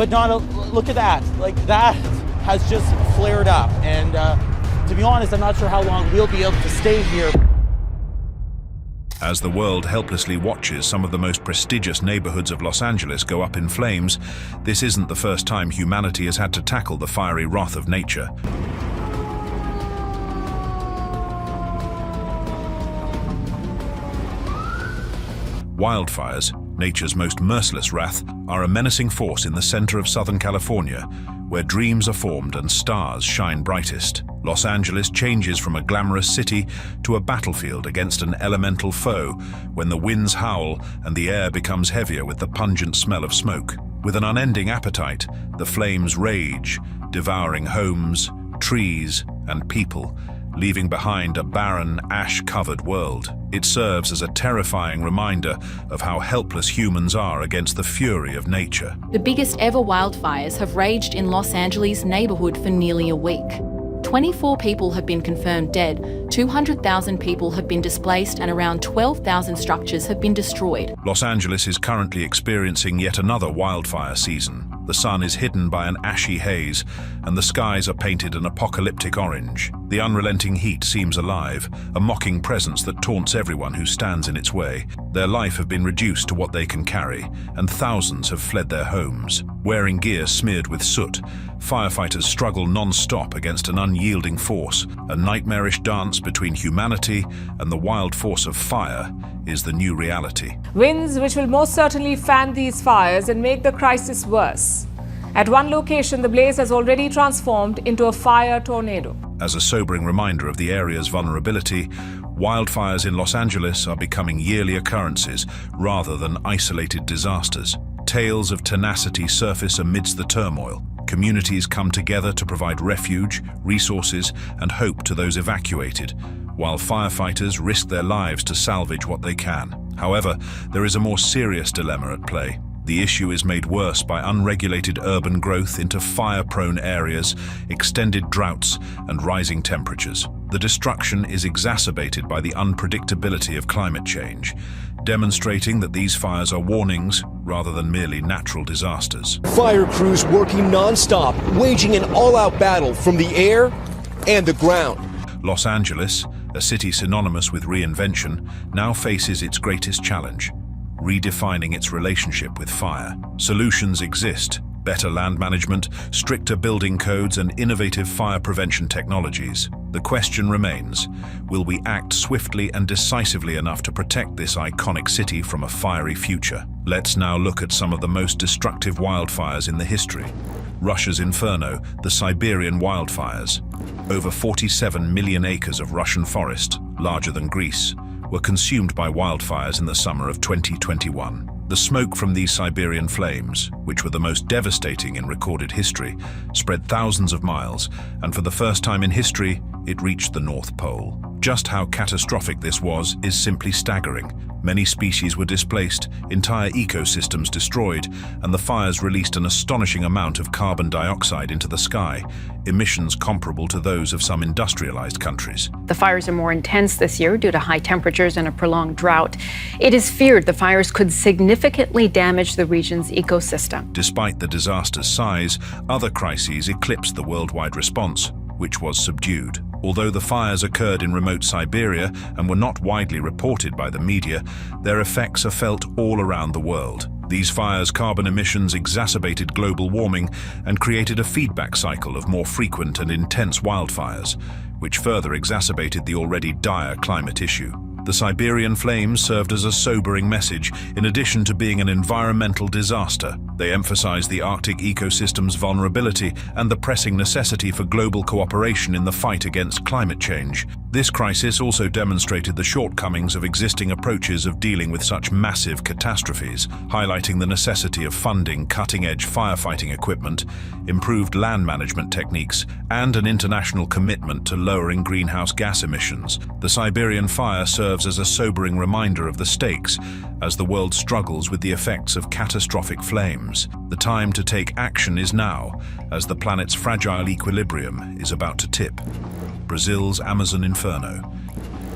but not look at that. Like, that has just flared up. And to be honest, I'm not sure how long we'll be able to stay here. As the world helplessly watches some of the most prestigious neighborhoods of Los Angeles go up in flames, this isn't the first time humanity has had to tackle the fiery wrath of nature. Wildfires, nature's most merciless wrath, are a menacing force in the center of Southern California, where dreams are formed and stars shine brightest. Los Angeles changes from a glamorous city to a battlefield against an elemental foe when the winds howl and the air becomes heavier with the pungent smell of smoke. With an unending appetite, the flames rage, devouring homes, trees, and people, leaving behind a barren, ash-covered world. It serves as a terrifying reminder of how helpless humans are against the fury of nature. The biggest ever wildfires have raged in Los Angeles' neighborhood for nearly a week. 24 people have been confirmed dead, 200,000 people have been displaced, and around 12,000 structures have been destroyed. Los Angeles is currently experiencing yet another wildfire season. The sun is hidden by an ashy haze, and the skies are painted an apocalyptic orange. The unrelenting heat seems alive, a mocking presence that taunts everyone who stands in its way. Their life have been reduced to what they can carry, and thousands have fled their homes. Wearing gear smeared with soot, firefighters struggle non-stop against an unyielding force. A nightmarish dance between humanity and the wild force of fire is the new reality. Winds which will most certainly fan these fires and make the crisis worse. At one location, the blaze has already transformed into a fire tornado. As a sobering reminder of the area's vulnerability, wildfires in Los Angeles are becoming yearly occurrences rather than isolated disasters. Tales of tenacity surface amidst the turmoil. Communities come together to provide refuge, resources, and hope to those evacuated, while firefighters risk their lives to salvage what they can. However, there is a more serious dilemma at play. The issue is made worse by unregulated urban growth into fire-prone areas, extended droughts, and rising temperatures. The destruction is exacerbated by the unpredictability of climate change, demonstrating that these fires are warnings rather than merely natural disasters. Fire crews working non-stop, waging an all-out battle from the air and the ground. Los Angeles, a city synonymous with reinvention, now faces its greatest challenge: redefining its relationship with fire. Solutions exist: better land management, stricter building codes, and innovative fire prevention technologies. The question remains, will we act swiftly and decisively enough to protect this iconic city from a fiery future? Let's now look at some of the most destructive wildfires in the history. Russia's Inferno, the Siberian wildfires. Over 47 million acres of Russian forest, larger than Greece, were consumed by wildfires in the summer of 2021. The smoke from these Siberian flames, which were the most devastating in recorded history, spread thousands of miles, and for the first time in history, it reached the North Pole. Just how catastrophic this was is simply staggering. Many species were displaced, entire ecosystems destroyed, and the fires released an astonishing amount of carbon dioxide into the sky, emissions comparable to those of some industrialized countries. The fires are more intense this year due to high temperatures and a prolonged drought. It is feared the fires could significantly damage the region's ecosystem. Despite the disaster's size, other crises eclipsed the worldwide response, which was subdued. Although the fires occurred in remote Siberia and were not widely reported by the media, their effects are felt all around the world. These fires' carbon emissions exacerbated global warming and created a feedback cycle of more frequent and intense wildfires, which further exacerbated the already dire climate issue. The Siberian flames served as a sobering message. In addition to being an environmental disaster, they emphasized the Arctic ecosystem's vulnerability and the pressing necessity for global cooperation in the fight against climate change. This crisis also demonstrated the shortcomings of existing approaches of dealing with such massive catastrophes, highlighting the necessity of funding cutting-edge firefighting equipment, improved land management techniques, and an international commitment to lowering greenhouse gas emissions. The Siberian fire serves as a sobering reminder of the stakes as the world struggles with the effects of catastrophic flames. The time to take action is now, as the planet's fragile equilibrium is about to tip. Brazil's Amazon Inferno.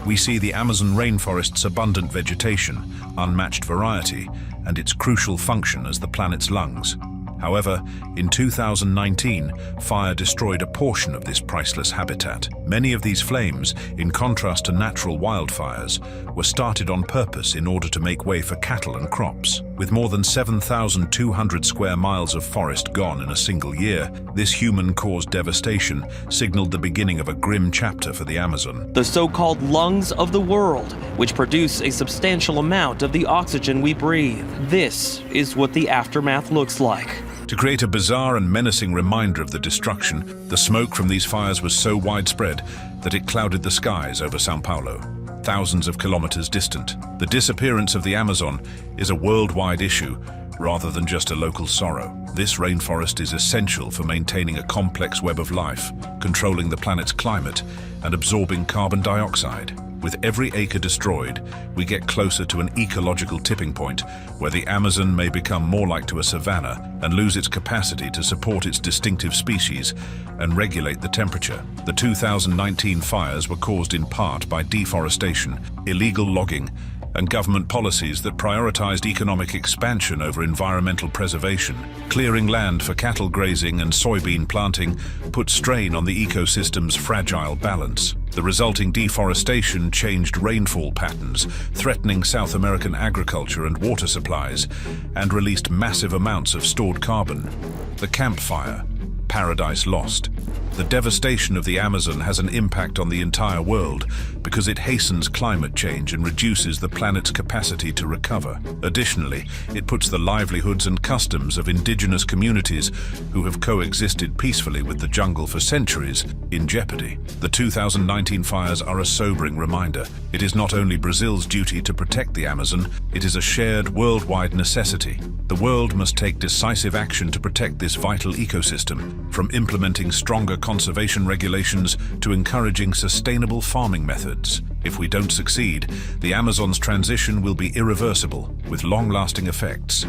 We see the Amazon rainforest's abundant vegetation, unmatched variety, and its crucial function as the planet's lungs. However, in 2019, fire destroyed a portion of this priceless habitat. Many of these flames, in contrast to natural wildfires, were started on purpose in order to make way for cattle and crops. With more than 7,200 square miles of forest gone in a single year, this human-caused devastation signaled the beginning of a grim chapter for the Amazon. The so-called lungs of the world, which produce a substantial amount of the oxygen we breathe. This is what the aftermath looks like. To create a bizarre and menacing reminder of the destruction, the smoke from these fires was so widespread that it clouded the skies over São Paulo, thousands of kilometers distant. The disappearance of the Amazon is a worldwide issue rather than just a local sorrow. This rainforest is essential for maintaining a complex web of life, controlling the planet's climate, and absorbing carbon dioxide. With every acre destroyed, we get closer to an ecological tipping point where the Amazon may become more like to a savanna and lose its capacity to support its distinctive species and regulate the temperature. The 2019 fires were caused in part by deforestation, illegal logging, and government policies that prioritized economic expansion over environmental preservation. Clearing land for cattle grazing and soybean planting put strain on the ecosystem's fragile balance. The resulting deforestation changed rainfall patterns, threatening South American agriculture and water supplies, and released massive amounts of stored carbon. The Camp Fire, Paradise Lost. The devastation of the Amazon has an impact on the entire world because it hastens climate change and reduces the planet's capacity to recover. Additionally, it puts the livelihoods and customs of indigenous communities who have coexisted peacefully with the jungle for centuries in jeopardy. The 2019 fires are a sobering reminder. It is not only Brazil's duty to protect the Amazon, it is a shared worldwide necessity. The world must take decisive action to protect this vital ecosystem, from implementing stronger conservation regulations to encouraging sustainable farming methods. If we don't succeed, the Amazon's transition will be irreversible, with long-lasting effects.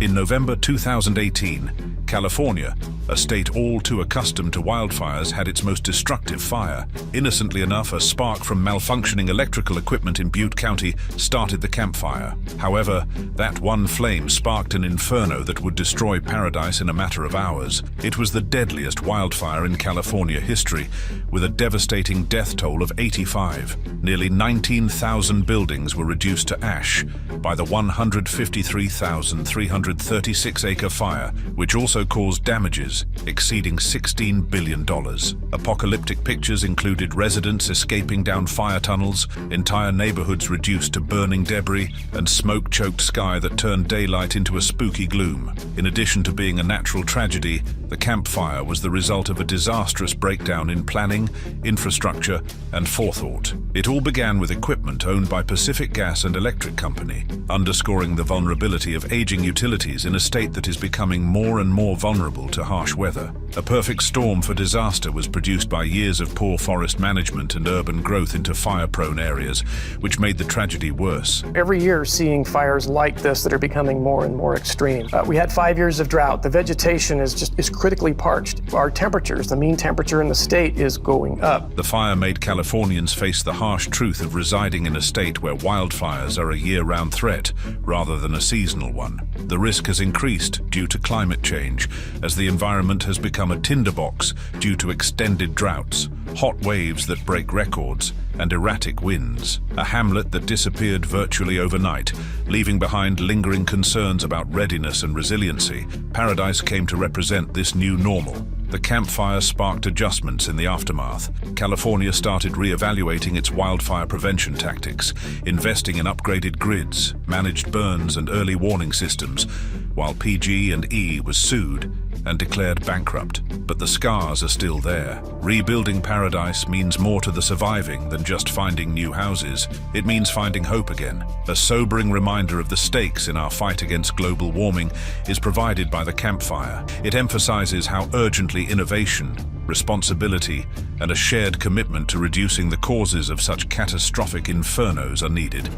In November 2018, California, a state all too accustomed to wildfires, had its most destructive fire. Innocently enough, a spark from malfunctioning electrical equipment in Butte County started the Camp Fire. However, that one flame sparked an inferno that would destroy Paradise in a matter of hours. It was the deadliest wildfire in California history, with a devastating death toll of 85. Nearly 19,000 buildings were reduced to ash by the 153,336-acre fire, which also caused damages exceeding $16 billion. Apocalyptic pictures included residents escaping down fire tunnels, entire neighborhoods reduced to burning debris, and smoke-choked sky that turned daylight into a spooky gloom. In addition to being a natural tragedy, the Camp Fire was the result of a disastrous breakdown in planning, infrastructure, and forethought. It all began with equipment owned by Pacific Gas and Electric Company, underscoring the vulnerability of aging utilities in a state that is becoming more and more vulnerable to harsh weather. A perfect storm for disaster was produced by years of poor forest management and urban growth into fire-prone areas, which made the tragedy worse. Every year seeing fires like this that are becoming more and more extreme. We had 5 years of drought. The vegetation is critically parched. Our temperatures, the mean temperature in the state, is going up. The fire made Californians face the harsh truth of residing in a state where wildfires are a year-round threat rather than a seasonal one. The risk has increased due to climate change, as the environment has become a tinderbox due to extended droughts, hot waves that break records, and erratic winds. A hamlet that disappeared virtually overnight, leaving behind lingering concerns about readiness and resiliency. Paradise came to represent this new normal. The Camp Fire sparked adjustments in the aftermath. California started re-evaluating its wildfire prevention tactics, investing in upgraded grids, managed burns, and early warning systems, while PG&E was sued and declared bankrupt. But the scars are still there. Rebuilding Paradise means more to the surviving than just finding new houses. It means finding hope again. A sobering reminder of the stakes in our fight against global warming is provided by the Camp Fire. It emphasizes how urgently innovation, responsibility, and a shared commitment to reducing the causes of such catastrophic infernos are needed.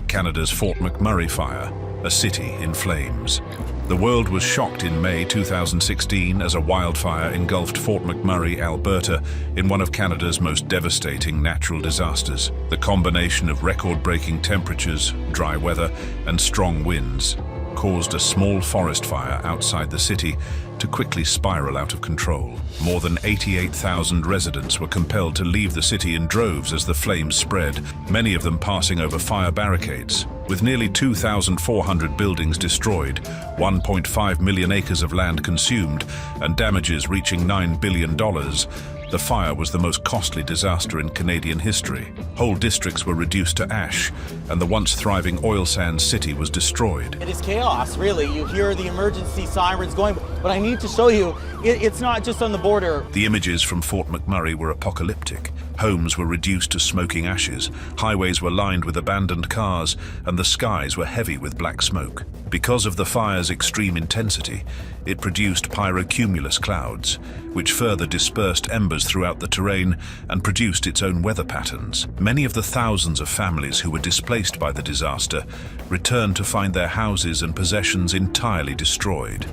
Canada's Fort McMurray Fire, a city in flames. The world was shocked in May 2016 as a wildfire engulfed Fort McMurray, Alberta, in one of Canada's most devastating natural disasters. The combination of record-breaking temperatures, dry weather, and strong winds caused a small forest fire outside the city to quickly spiral out of control. More than 88,000 residents were compelled to leave the city in droves as the flames spread, many of them passing over fire barricades. With nearly 2,400 buildings destroyed, 1.5 million acres of land consumed, and damages reaching $9 billion, the fire was the most costly disaster in Canadian history. Whole districts were reduced to ash, and the once thriving oil sands city was destroyed. It is chaos, really. You hear the emergency sirens going, but I need to show you, it's not just on the border. The images from Fort McMurray were apocalyptic. Homes were reduced to smoking ashes, highways were lined with abandoned cars, and the skies were heavy with black smoke. Because of the fire's extreme intensity, it produced pyrocumulus clouds, which further dispersed embers throughout the terrain and produced its own weather patterns. Many of the thousands of families who were displaced by the disaster returned to find their houses and possessions entirely destroyed.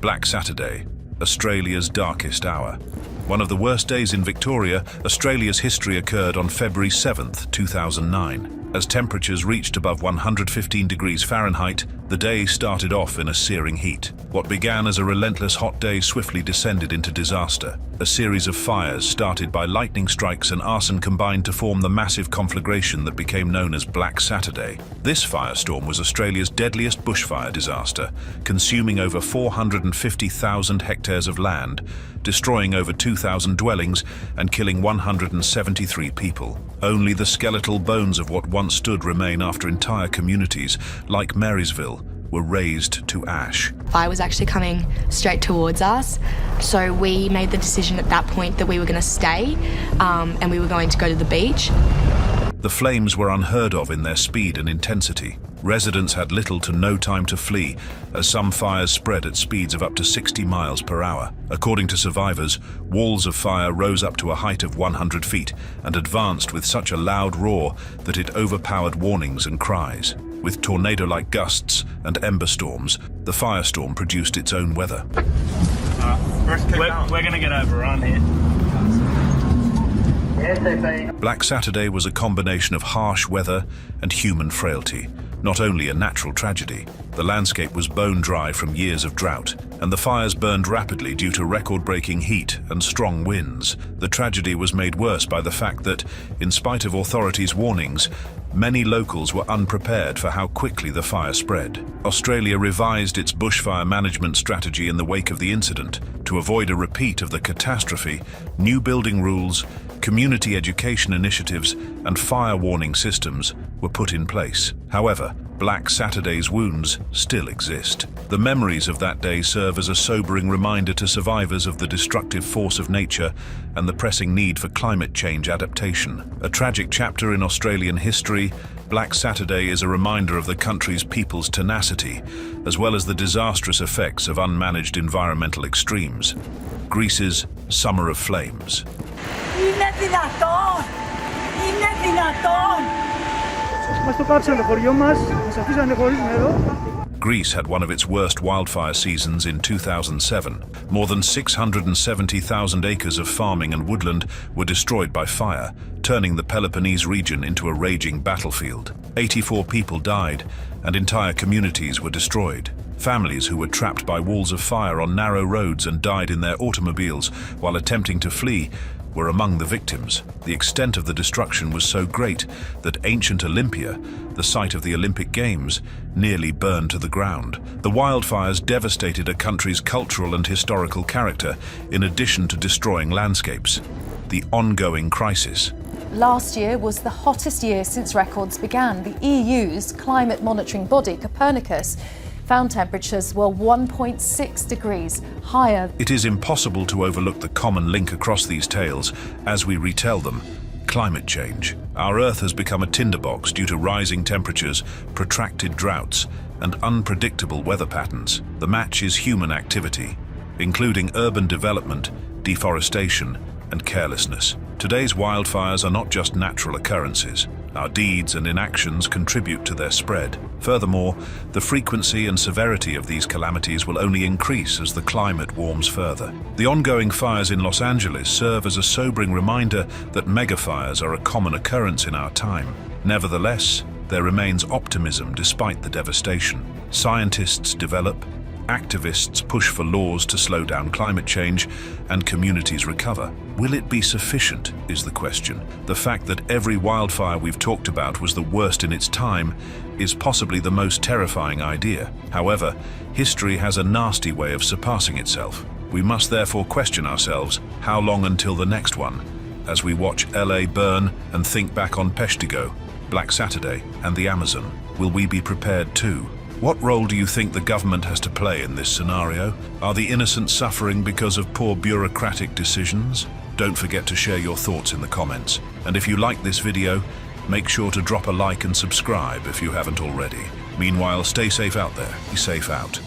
Black Saturday, Australia's darkest hour. One of the worst days in Victoria, Australia's history occurred on February 7th, 2009. As temperatures reached above 115 degrees Fahrenheit, the day started off in a searing heat. What began as a relentless hot day swiftly descended into disaster. A series of fires started by lightning strikes and arson combined to form the massive conflagration that became known as Black Saturday. This firestorm was Australia's deadliest bushfire disaster, consuming over 450,000 hectares of land, destroying over 2,000 dwellings and killing 173 people. Only the skeletal bones of what once stood remain after entire communities, like Marysville, were razed to ash. Fire was actually coming straight towards us, so we made the decision at that point that we were going to stay and we were going to go to the beach. The flames were unheard of in their speed and intensity. Residents had little to no time to flee, as some fires spread at speeds of up to 60 miles per hour. According to survivors, walls of fire rose up to a height of 100 feet and advanced with such a loud roar that it overpowered warnings and cries. With tornado-like gusts and ember storms, the firestorm produced its own weather. We're going to get overrun here. Black Saturday was a combination of harsh weather and human frailty, not only a natural tragedy. The landscape was bone dry from years of drought, and the fires burned rapidly due to record-breaking heat and strong winds. The tragedy was made worse by the fact that, in spite of authorities' warnings, many locals were unprepared for how quickly the fire spread. Australia revised its bushfire management strategy in the wake of the incident. To avoid a repeat of the catastrophe, new building rules, community education initiatives, and fire warning systems were put in place. However, Black Saturday's wounds still exist. The memories of that day serve as a sobering reminder to survivors of the destructive force of nature and the pressing need for climate change adaptation. A tragic chapter in Australian history, Black Saturday is a reminder of the country's people's tenacity, as well as the disastrous effects of unmanaged environmental extremes. Greece's Summer of Flames. Greece had one of its worst wildfire seasons in 2007. More than 670,000 acres of farming and woodland were destroyed by fire, turning the Peloponnese region into a raging battlefield. 84 people died, and entire communities were destroyed. Families who were trapped by walls of fire on narrow roads and died in their automobiles while attempting to flee were among the victims. The extent of the destruction was so great that ancient Olympia, the site of the Olympic Games, nearly burned to the ground. The wildfires devastated a country's cultural and historical character, in addition to destroying landscapes. The ongoing crisis. Last year was the hottest year since records began. The EU's climate monitoring body, Copernicus, found temperatures were 1.6 degrees higher. It is impossible to overlook the common link across these tales as we retell them. Climate change. Our Earth has become a tinderbox due to rising temperatures, protracted droughts, and unpredictable weather patterns. The match is human activity, including urban development, deforestation, and carelessness. Today's wildfires are not just natural occurrences. Our deeds and inactions contribute to their spread. Furthermore, the frequency and severity of these calamities will only increase as the climate warms further. The ongoing fires in Los Angeles serve as a sobering reminder that megafires are a common occurrence in our time. Nevertheless, there remains optimism despite the devastation. Scientists develop, activists push for laws to slow down climate change, and communities recover. Will it be sufficient, is the question. The fact that every wildfire we've talked about was the worst in its time is possibly the most terrifying idea. However, history has a nasty way of surpassing itself. We must therefore question ourselves, how long until the next one? As we watch LA burn and think back on Peshtigo, Black Saturday, and the Amazon, will we be prepared too? What role do you think the government has to play in this scenario? Are the innocent suffering because of poor bureaucratic decisions? Don't forget to share your thoughts in the comments. And if you like this video, make sure to drop a like and subscribe if you haven't already. Meanwhile, stay safe out there. Be safe out.